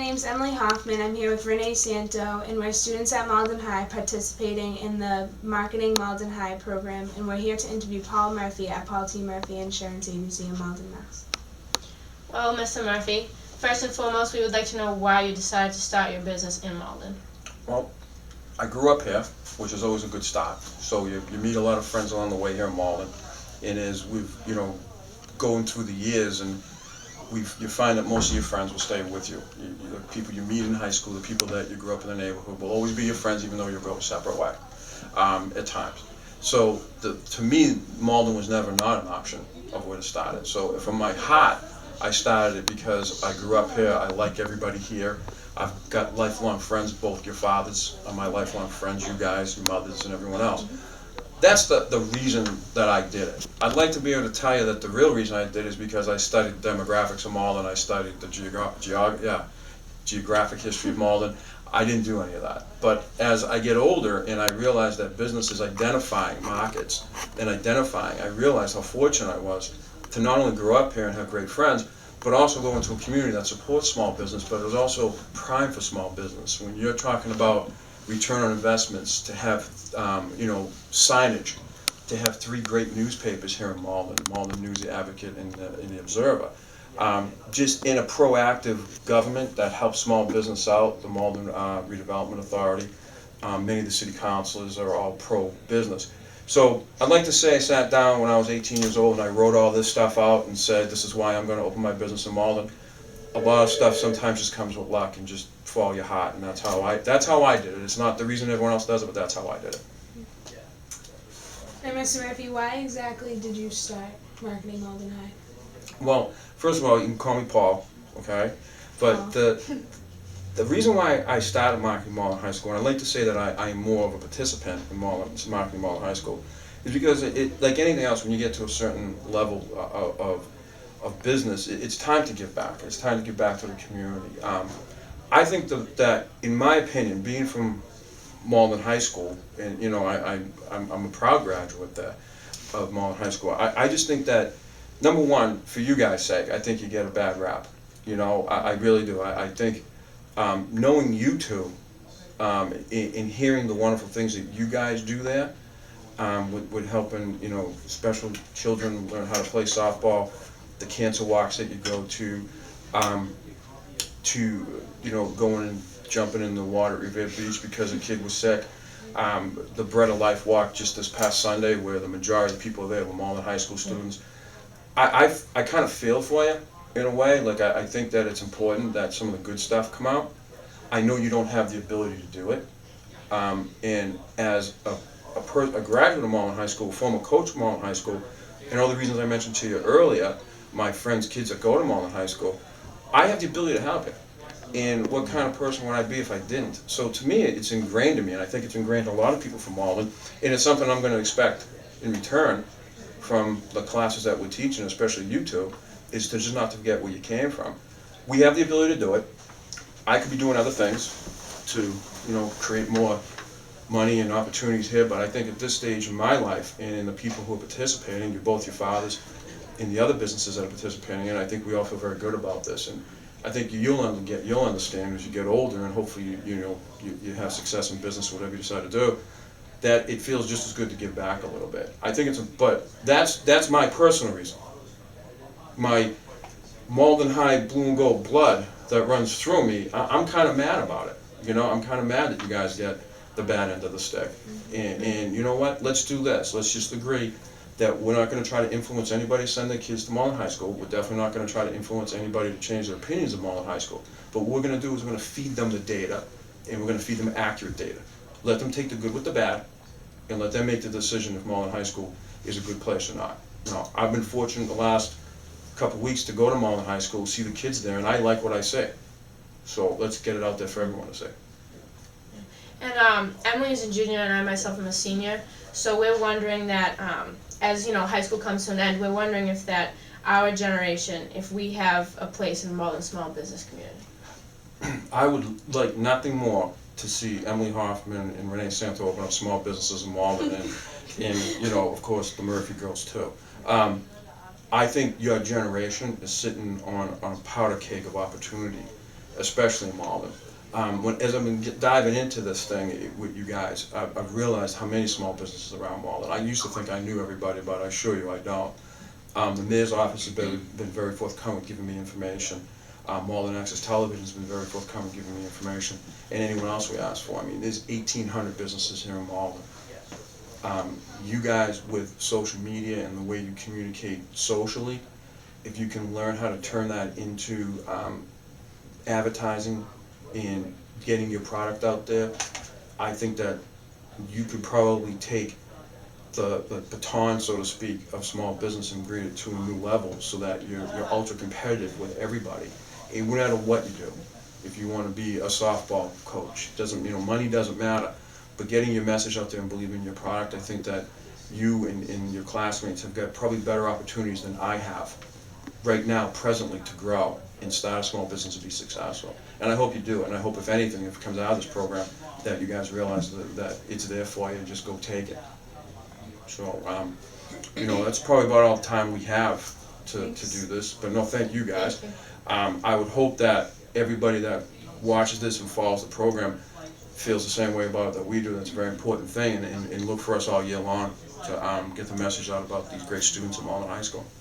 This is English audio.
name's Emily Hoffman. I'm here with Renee Santo, and we're students at Malden High participating in the Marketing Malden High program, and we're here to interview Paul Murphy at Paul T. Murphy Insurance Agency in Malden, Mass. Well, Mr. Murphy, first and foremost, we would like to know why you decided to start your business in Malden. Well, I grew up here, which is always a good start. So you meet a lot of friends along the way here in Malden, and as we've going through the years, and you find that most of your friends will stay with you. The people you meet in high school, the people that you grew up in the neighborhood, will always be your friends, even though you go a separate way at times. So to me, Malden was never not an option of where to start it. So from my heart, I started it because I grew up here. I like everybody here. I've got lifelong friends. Both your fathers are my lifelong friends, you guys, your mothers, and everyone else. That's the reason that I did it. I'd like to be able to tell you that the real reason I did it is because I studied demographics of Malden. I studied the geographic history of Malden. I didn't do any of that. But as I get older and I realize that business is identifying markets and identifying, I realized how fortunate I was to not only grow up here and have great friends, but also go into a community that supports small business, but is also prime for small business. When you're talking about return on investments, to have signage, to have 3 great newspapers here in Malden, Malden News, the Advocate, and the Observer. Just in a proactive government that helps small business out, the Malden Redevelopment Authority, many of the city councilors are all pro-business. So I'd like to say I sat down when I was 18 years old and I wrote all this stuff out and said, this is why I'm going to open my business in Malden. A lot of stuff sometimes just comes with luck and just follow your heart, and that's how I did it. It's not the reason everyone else does it, but that's how I did it. And Mr. Murphy, why exactly did you start Marketing Malden High? Well, first of all, you can call me Paul, okay? But the reason why I started Marketing Malden High School, and I'd like to say that I am more of a participant in Marketing Malden High School, is because like anything else, when you get to a certain level of business, it's time to give back. It's time to give back to the community. I think that, in my opinion, being from Malden High School, and I'm a proud graduate there of Malden High School. I just think that, number one, for you guys' sake, I think you get a bad rap. I really do. I think knowing you two and hearing the wonderful things that you guys do there with helping special children learn how to play softball, the cancer walks that you go to going and jumping in the water at Revere Beach because a kid was sick. The Bread of Life walk just this past Sunday, where the majority of the people there were Malden High School students. I kind of feel for you in a way. Like I think that it's important that some of the good stuff come out. I know you don't have the ability to do it, and as a graduate of Malden High School, former coach of Malden High School, and all the reasons I mentioned to you earlier, my friends' kids that go to Malden High School, I have the ability to help you. And what kind of person would I be if I didn't? So to me, it's ingrained in me, and I think it's ingrained in a lot of people from Malden, and it's something I'm going to expect in return from the classes that we're teaching, especially you two, is to just not to forget where you came from. We have the ability to do it. I could be doing other things to, create more money and opportunities here, but I think at this stage in my life, and in the people who are participating, both your fathers and the other businesses that are participating, and I think we all feel very good about this. And I think you'll understand as you get older, and hopefully you have success in business, whatever you decide to do, that it feels just as good to give back a little bit. I think but that's my personal reason. My Malden High blue and gold blood that runs through me, I'm kind of mad about it. I'm kind of mad that you guys get the bad end of the stick. And you know what? Let's do this. Let's just agree that we're not going to try to influence anybody to send their kids to Malden High School. We're definitely not going to try to influence anybody to change their opinions of Malden High School. But what we're going to do is we're going to feed them the data, and we're going to feed them accurate data. Let them take the good with the bad, and let them make the decision if Malden High School is a good place or not. I've been fortunate the last couple of weeks to go to Malden High School, see the kids there, and I like what I see. So let's get it out there for everyone to see. And Emily is a junior, and I myself am a senior. So we're wondering that, as high school comes to an end, we're wondering if that our generation, if we have a place in the Malden small business community. I would like nothing more to see Emily Hoffman and Renee Santo open up small businesses in Malden, and of course the Murphy girls too. I think your generation is sitting on a powder keg of opportunity especially in Malden. As I've been diving into this thing with you guys, I've realized how many small businesses around Malden. I used to think I knew everybody, but I assure you I don't. The mayor's office has been very forthcoming with giving me information. Malden Access Television has been very forthcoming giving me information, and anyone else we ask for. I mean, there's 1,800 businesses here in Malden. You guys, with social media and the way you communicate socially, if you can learn how to turn that into advertising and getting your product out there, I think that you could probably take the baton, so to speak, of small business and bring it to a new level so that you're ultra competitive with everybody. And no matter what you do, if you want to be a softball coach, money doesn't matter, but getting your message out there and believing in your product, I think that you and your classmates have got probably better opportunities than I have right now, presently, to grow and start a small business and be successful. And I hope you do, and I hope, if anything, if it comes out of this program, that you guys realize that it's there for you and just go take it. So, that's probably about all the time we have to do this, but no, thank you guys. I would hope that everybody that watches this and follows the program feels the same way about it that we do. That's a very important thing, and look for us all year long to get the message out about these great students at Malden High School.